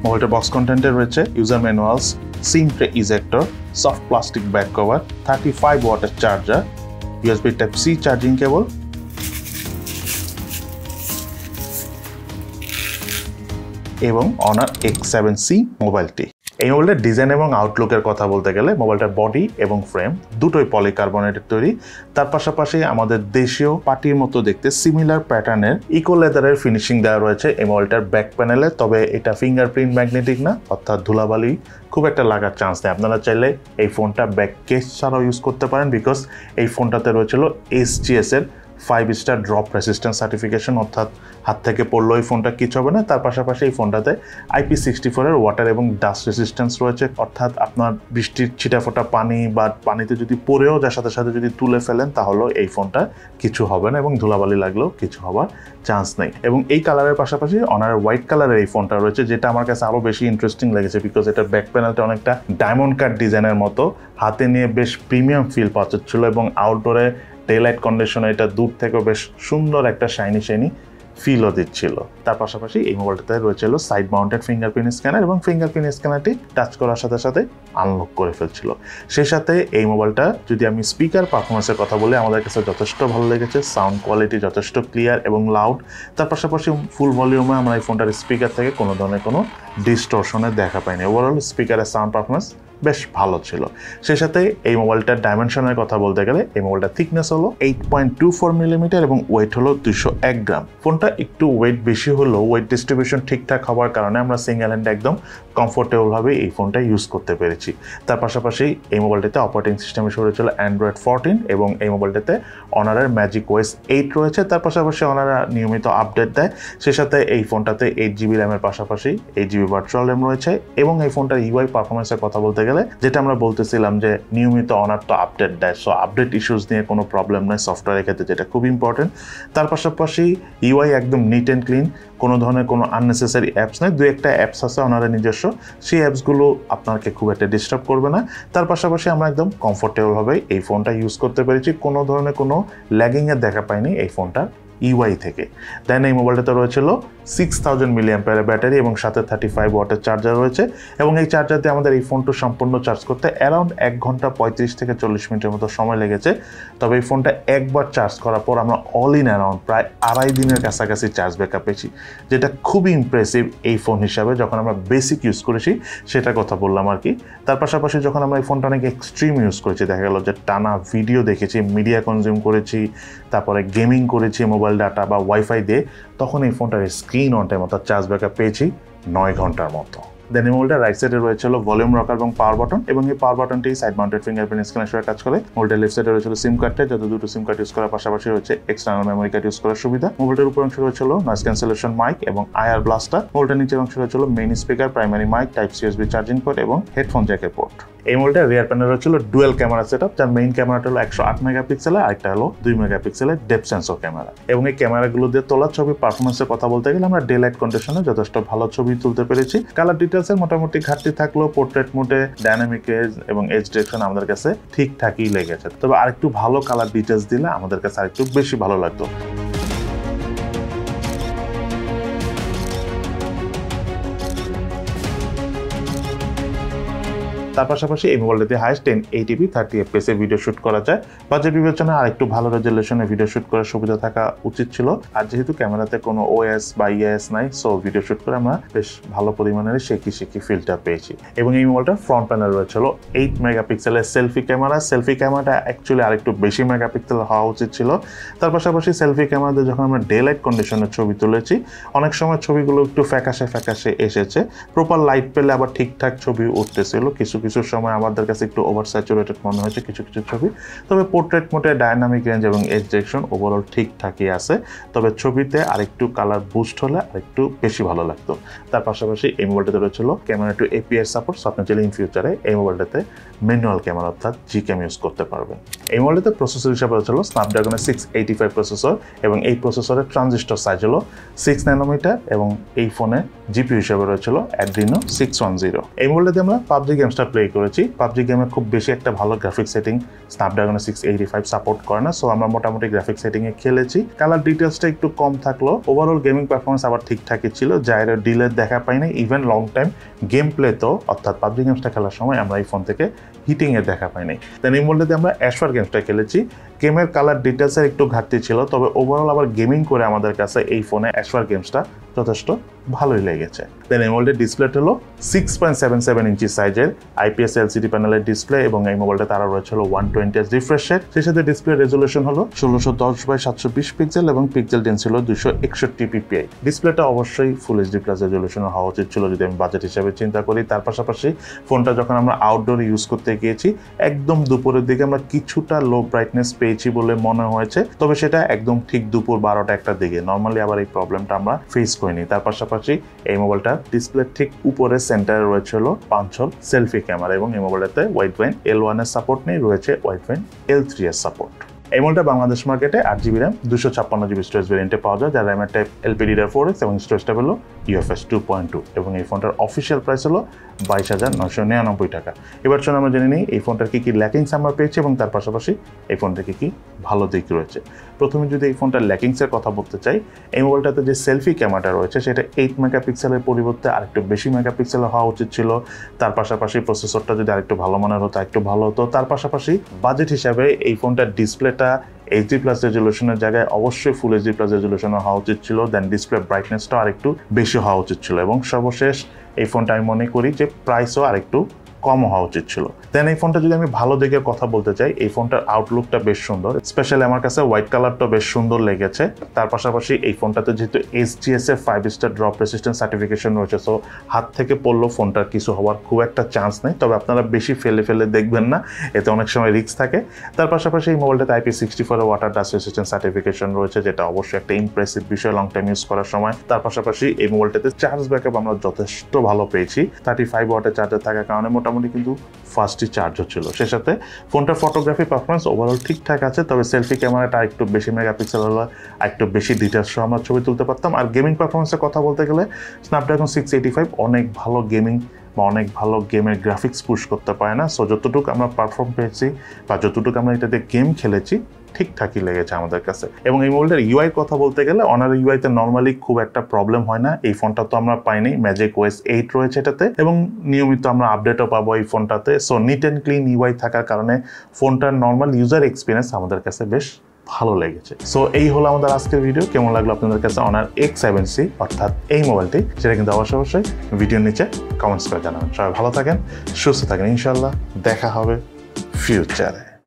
মোবাইলটার বক্স কন্টেন্টে রয়েছে ইউজার ম্যানুয়ালস, সিম tray ejector, soft plastic back cover, 35 ওয়াটের charger, USB Type-C charging cable এবং Honor X7c মোবাইলটি। এই মোবাইলটার ডিজাইন এবং আউটলুকের কথা বলতে গেলে মোবাইলটার বডি এবং ফ্রেম দুটোই পলিকার্বনেটের তৈরি। তার পাশাপাশি আমাদের দেশীয় পাটির মতো দেখতে সিমিলার প্যাটার্নের ইকো লেদারের ফিনিশিং দেওয়া রয়েছে এই মোবাইলটার ব্যাক প্যানেলে। তবে এটা ফিঙ্গারপ্রিন্ট ম্যাগনেটিক না, অর্থাৎ ধুলাবালি খুব একটা লাগার চান্স নেই। আপনারা চাইলে এই ফোনটা ব্যাক কেস ছাড়াও ইউজ করতে পারেন, বিকজ এই ফোনটাতে রয়েছিল SGS এর 5 স্টার ড্রপ রেসিস্ট্যান্স সার্টিফিকেশন, অর্থাৎ হাত থেকে পড়লেও এই ফোনটা কিছু হবে না। তার পাশাপাশি এই ফোনটাতে IP64 এর ওয়াটার এবং ডাস্ট রেসিস্ট্যান্স রয়েছে, অর্থাৎ আপনার বৃষ্টির ছিটাফোটা পানি বা পানিতে যদি পড়েও যার সাথে সাথে যদি তুলে ফেলেন তাহলেও এই ফোনটা কিছু হবে না এবং ধুলাবালি লাগলেও কিছু হওয়ার চান্স নেই। এবং এই কালারের পাশাপাশি অনারের হোয়াইট কালারের এই ফোনটা রয়েছে, যেটা আমার কাছে আরও বেশি ইন্টারেস্টিং লেগেছে, বিকজ এটার ব্যাক প্যানেলটা অনেকটা ডায়মন্ড কাট ডিজাইনের মতো, হাতে নিয়ে বেশ প্রিমিয়াম ফিল পাওয়া যাচ্ছিল এবং আউটডোরে ডেলাইট কন্ডিশনে এটা দূর থেকেও বেশ সুন্দর একটা শাইনি ফিলও দিচ্ছিল। তার পাশাপাশি এই মোবাইলটাতে রয়েছিল সাইড মাউন্টেড ফিঙ্গারপ্রিন্ট স্ক্যানার এবং ফিঙ্গারপ্রিন্ট স্ক্যানারটি টাচ করার সাথে সাথে আনলক করে ফেলছিল। সেই সাথে এই মোবাইলটা যদি আমি স্পিকার পারফরমেন্সের কথা বলি, আমাদের কাছে যথেষ্ট ভালো লেগেছে। সাউন্ড কোয়ালিটি যথেষ্ট ক্লিয়ার এবং লাউড। তার পাশাপাশি ফুল ভলিউমে আমরা এই ফোনটার স্পিকার থেকে কোনো ধরনের কোনো ডিস্টরশনের দেখা পাইনি। ওভারঅল স্পিকারের সাউন্ড পারফরমেন্স বেশ ভালো ছিল। সেই সাথে এই মোবাইলটার ডাইমেনশনের কথা বলতে গেলে এই মোবাইলটার থিকনেস হলো 8.24 মিলিমিটার এবং ওয়েট হলো 201 গ্রাম। ফোনটা একটু ওয়েট বেশি হলেও ওয়েট ডিস্ট্রিবিউশন ঠিকঠাক হওয়ার কারণে আমরা সিঙ্গেল হ্যান্ডে একদম কমফোর্টেবলভাবে এই ফোনটা ইউজ করতে পেরেছি। তার পাশাপাশি এই মোবাইলটিতে অপারেটিং সিস্টেম হিসেবে রয়েছিল Android 14 এবং এই মোবাইলটিতে অনারের ম্যাজিক ওএস 8 রয়েছে। তার পাশাপাশি অনারা নিয়মিত আপডেট দেয়। সেই সাথে এই ফোনটাতে 8GB র্যামের পাশাপাশি 8GB ভার্চুয়াল র্যাম রয়েছে এবং এই ফোনটার UI পারফরমেন্সের কথা বলতে গেলে যেটা আমরা বলতেছিলাম যে নিয়মিত অনার তো আপডেট দেয়, সো আপডেট ইস্যুস নিয়ে কোনো প্রবলেম নয় সফটওয়্যারের ক্ষেত্রে, যেটা খুব ইম্পর্টেন্ট। তার পাশাপাশি UI একদম নিট অ্যান্ড ক্লিন, কোনো ধরনের কোনো আননেসেসারি অ্যাপস নেই। দু একটা অ্যাপস আছে অনারের নিজস্ব, সেই অ্যাপসগুলো আপনাকে খুব একটা ডিস্টার্ব করবে না। তার পাশাপাশি আমরা একদম কমফোর্টেবলভাবে এই ফোনটা ইউজ করতে পেরেছি, কোনো ধরনের কোনো ল্যাগিংয়ের দেখা পাইনি এই ফোনটা UI থেকে। দেন এই মোবাইলটাতে রয়েছিল 6000 mAh ব্যাটারি এবং সাথে 35 ওয়াটের চার্জার রয়েছে এবং এই চার্জার দিয়ে আমাদের এই ফোনটা সম্পূর্ণ চার্জ করতে অ্যারাউন্ড 1 ঘন্টা 35 থেকে 40 মিনিটের মতো সময় লেগেছে। তবে এই ফোনটা একবার চার্জ করার পর আমরা অল ইন অ্যারাউন্ড প্রায় 2.5 দিনের কাছাকাছি চার্জ ব্যাকআপ পেয়েছি, যেটা খুবই ইমপ্রেসিভ এই ফোন হিসাবে। যখন আমরা বেসিক ইউজ করেছি সেটার কথা বললাম আর কি। তার পাশাপাশি যখন আমরা এই ফোনটা অনেক এক্সট্রিম ইউজ করেছি, দেখা গেল যে টানা ভিডিও দেখেছি, মিডিয়া কনজিউম করেছি, তারপরে গেমিং করেছি মোবাইল ডাটা বা ওয়াইফাই দিয়ে, তখন এই ফোনটার স্ক্রিন অন টাইম অর্থাৎ চার্জ ব্যাকআপ পেয়েছি 9 ঘন্টার মতো। দেন এই মোবাইলটার রাইট সাইডে রয়েছিল ভলিউম রকার এবং পাওয়ার বাটন এবং এই পাওয়ার বাটনটি সাইড মাউন্টেড ফিঙ্গারপ্রিন্ট স্ক্যানার হিসেবে কাজ করে। মোবাইলটার লেফট সাইডে রয়েছিল সিম কার্ডটা, যাতে দুটো সিম কার্ড ইউজ করার পাশাপাশি রয়েছে এক্সটার্নাল মেমোরি কার্ড ইউজ করার সুবিধা। মোবাইলটার উপর অংশ রয়েছিল নয়েজ ক্যান্সেলেশন মাইক এবং IR ব্লাস্টার। মোবাইলটার নিচের অংশ রয়েছিল main speaker, primary mic, Type-C USB charging port এবং হেডফোন জ্যাকের পোর্ট। এই মোবাইলটার রিয়ার প্যানেল রয়েছিল ডুয়েল ক্যামেরা সেটআপ, যার মেইন ক্যামেরাটা হলো 108 মেগাপিক্সেলের, আরেকটা হলো 2 মেগাপিক্সেলের ডেপথ সেন্সর ক্যামেরা। এবং এই ক্যামেরাগুলো দিয়ে তোলা ছবির পারফরমেন্সের কথা বলতে গেলে আমরা ডে লাইট কন্ডিশনে যথেষ্ট ভালো ছবি তুলতে পেরেছি। কালার ডিটেলসের মোটামুটি ঘাটতি থাকলেও পোর্ট্রেট মোডে ডাইনামিক রেজ এবং এজ ডিরেকশন আমাদের কাছে ঠিকঠাকই লেগেছে। তবে আরেকটু ভালো কালার ডিটেলস দিলে আমাদের কাছে আরেকটু বেশি ভালো লাগতো। তার পাশাপাশি এই মোবাইলটাতে হাইস্ট 1080p 30 fps এর ভিডিও শুট করা যায়। বাজেট বিবেচনায় আরেকটু ভালো রেজুলেশনে ভিডিও শুট করার সুবিধা থাকা উচিত ছিল। আর যেহেতু ক্যামেরাতে কোনো OS বা EIS নাই, সো ভিডিও শুট করে আমরা বেশ ভালো পরিমাণের শেকি ফিলটা পেয়েছি। এবং এই মোবাইলটার ফ্রন্ট প্যানেল রয়েছিল 8 মেগাপিক্সেলের সেলফি ক্যামেরা। সেলফি ক্যামেরাটা অ্যাকচুয়ালি আরেকটু বেশি মেগাপিক্সেল হওয়া উচিত ছিল। তার পাশাপাশি সেলফি ক্যামেরাতে যখন আমরা ডে লাইট কন্ডিশনের ছবি তুলেছি, অনেক সময় ছবিগুলো একটু ফ্যাকাশে এসেছে। প্রপার লাইট পেলে আবার ঠিকঠাক ছবি উঠতেছিল, কিছু সময় আমাদের কাছে একটু ওভার স্যাচুরেটেড মনে হয়েছে কিছু ছবি। তবে পোর্ট্রেট মোডে ডাইনামিক রেঞ্জ এবং এজ ডিরেকশন ওভারঅল ঠিকঠাকই আছে। তবে ছবিতে আরেকটু কালার বুস্ট হলে আরেকটু বেশি ভালো লাগতো। তার পাশাপাশি এই মোবাইলটাতে রয়েছিল camera two APS support, so আপনি চাইলে ইন ফিউচারে এই মোবাইলটাতে ম্যানুয়াল ক্যামেরা অর্থাৎ Gcam ইউজ করতে পারবেন। এই মোবাইলটাতে প্রসেসর হিসাবে হলো স্ন্যাপড্রাগনের 685 প্রসেসর এবং এই প্রসেসরের ট্রানজিস্টর সাইজ হলো 6 ন্যানোমিটার এবং এই ফোনে জিপিইউ হিসাবে রয়েছিল Adreno 610। এই মোবাইলটাতে আমরা পাবজি গেমসটা প্লে করেছি। পাবজি গেমে খুব বেশি একটা ভালো গ্রাফিক্স সেটিং স্ন্যাপড্রাগনের 685 সাপোর্ট করে না, সো আমরা মোটামুটি গ্রাফিক্স সেটিংয়ে খেলেছি। কালার ডিটেলসটা একটু কম থাকলো, ওভারঅল গেমিং পারফরমেন্স আবার ঠিকঠাকই ছিল, জায়গায় ডিলে দেখা পাইনি। ইভেন লং টাইম গেম প্লেতেও অর্থাৎ পাবজি গেমসটা খেলার সময় আমরা এই ফোন থেকে হিটিংয়ে দেখা পাইনি। দেন এই মোবাইলটাতে আমরা অ্যাশফার গেমসটা খেলেছি। গেমের কালার ডিটেলসের একটু ঘাটতি ছিল, তবে ওভারঅল আবার গেমিং করে আমাদের কাছে এই ফোনে অ্যাশফার গেমসটা যথেষ্ট ভালোই লেগেছে। দেন এই মোবাইলটির ডিসপ্লেটা হলো 6.77 ইঞ্চি সাইজের IPS LCD প্যানেলের ডিসপ্লে এবং এই মোবাইলটা তারা রয়েছে হলো 120 রিফ্রেশ রেট। সেই সাথে ডিসপ্লে রেজলিউশন হলো 1610x720 পিক্সেল এবং পিক্সেল ডেন্সিটি হলো 261 ppi। ডিসপ্লেটা অবশ্যই ফুল HD প্লাস রেজলিউশনের হওয়া উচিত ছিল যদি আমি বাজেট হিসাবে চিন্তা করি। তার পাশাপাশি ফোনটা যখন আমরা আউটডোর ইউজ করতে গিয়েছি একদম দুপুরের দিকে আমরা কিছুটা লো ব্রাইটনেস পেয়েছি বলে মনে হয়েছে, তবে সেটা একদম ঠিক দুপুর 12টা 1টার দিকে। নর্মালি আবার এই প্রবলেমটা আমরা ফেস করিনি। তার পাশাপাশি এই মোবাইলটা ডিসপ্লে ঠিক উপরে সেন্টারে রয়েছে হলো 5 হল সেলফি ক্যামেরা এবং এই মোবাইলটাতে ওয়াইড ব্যান্ড L1 এর সাপোর্ট নেই, রয়েছে ওয়াইড ব্যান্ড L3 এর সাপোর্ট। এই মোবাইলটা বাংলাদেশ মার্কেটে 8GB র্যাম 256GB স্টোরেজ ভেরিয়েন্টে পাওয়া যায়, যার র্যামের টাইপ LPDDR4X এবং স্টোরেজটা হলো UFS 2.2 এবং এই ফোনটার অফিসিয়াল প্রাইস হলো 22,999 টাকা। এবার চলুন আমরা জেনে নিই এই ফোনটার কি ল্যাকিংস আমরা পেয়েছি এবং তার পাশাপাশি এই ফোনটার কি ভালো দিক রয়েছে। প্রথমে যদি এই ফোনটার ল্যাকিংসের কথা বলতে চাই, এই মোবাইলটাতে যে সেলফি ক্যামেরাটা রয়েছে সেটা 8 মেগাপিক্সেলের পরিবর্তে আরেকটু বেশি মেগাপিক্সেলের হওয়া উচিত ছিল। তার পাশাপাশি প্রসেসরটা যদি আরেকটু ভালো মানের হতো একটু ভালো হতো। তার পাশাপাশি বাজেট হিসাবে এই ফোনটার ডিসপ্লেটা HD প্লাস রেজলিউশনের জায়গায় অবশ্যই ফুল HD প্লাস রেজলিউশনের হওয়া উচিত ছিল। দেন ডিসপ্লে ব্রাইটনেসটাও আরেকটু বেশি হওয়া উচিত ছিল এবং সর্বশেষ এই ফোনটা আমি মনে করি যে প্রাইসও আরেকটু কম হওয়া উচিত ছিল। দেন এই ফোনটা যদি আমি ভালো দিকের কথা বলতে চাই, এই ফোনটার আউটলুকটা বেশ সুন্দর, স্পেশালি আমার কাছে হোয়াইট কালারটা বেশ সুন্দর লেগেছে। তার পাশাপাশি এই ফোনটাতে যেহেতু SGS এর 5 স্টার ড্রপ রেসিস্ট্যান্ট সার্টিফিকেশন রয়েছে, সো হাত থেকে পড়লেও ফোনটার কিছু হওয়ার খুব একটা চান্স নেই, তবে আপনারা বেশি ফেলে দেখবেন না, এতে অনেক সময় রিস্ক থাকে। তার পাশাপাশি এই মোবাইলটাতে IP64 এর ওয়াটার ডাস্ট রেসিস্ট্যান্ট সার্টিফিকেশন রয়েছে, যেটা অবশ্যই একটা ইমপ্রেসিভ বিষয় লং টাইম ইউজ করার সময়। তার পাশাপাশি এই মোবাইলটাতে চার্জ ব্যাকআপ আমরা যথেষ্ট ভালো পেয়েছি, 35 ওয়াটের চার্জার থাকার কারণে মোটামুটি কিন্তু ফাস্টই চার্জ হচ্ছিল। সে সাথে ফোনটার ফটোগ্রাফি পারফরমেন্স ওভারঅল ঠিকঠাক আছে, তবে সেলফি ক্যামেরাটা একটু বেশি মেগাপিক্সেল হলে একটু বেশি ডিটেলস সহ আমরা ছবি তুলতে পারতাম। আর গেমিং পারফরমেন্সের কথা বলতে গেলে স্ন্যাপড্রাগন 685 অনেক ভালো গেমিং বা অনেক ভালো গেমের গ্রাফিক্স পুশ করতে পারে না, সো যতটুকু আমরা পারফর্ম পেয়েছি বা যতটুকু আমরা এটাতে গেম খেলেছি ঠিকঠাকই লেগেছে আমাদের কাছে। এবং এই মোবাইলটার UI কথা বলতে গেলে অনার UIতে নর্মালি খুব একটা প্রবলেম হয় না। এই ফোনটা তো আমরা পাইনি, ম্যাজিক OS 8 রয়েছে এটাতে এবং নিয়মিত আমরা আপডেটও পাবো এই ফোনটাতে। So neat and clean UI থাকার কারণে ফোনটার নর্মাল ইউজার এক্সপিরিয়েন্স আমাদের কাছে বেশ ভালো লেগেছে। সো এই হলো আমাদের আজকের ভিডিও। কেমন লাগলো আপনাদের কাছে Honor X7c অর্থাৎ এই মোবাইলটি, সেটা কিন্তু অবশ্যই ভিডিওর নিচে কমেন্টস করে জানাবেন। সবাই ভালো থাকেন, সুস্থ থাকেন, ইনশাল্লাহ দেখা হবে ফিউচারে।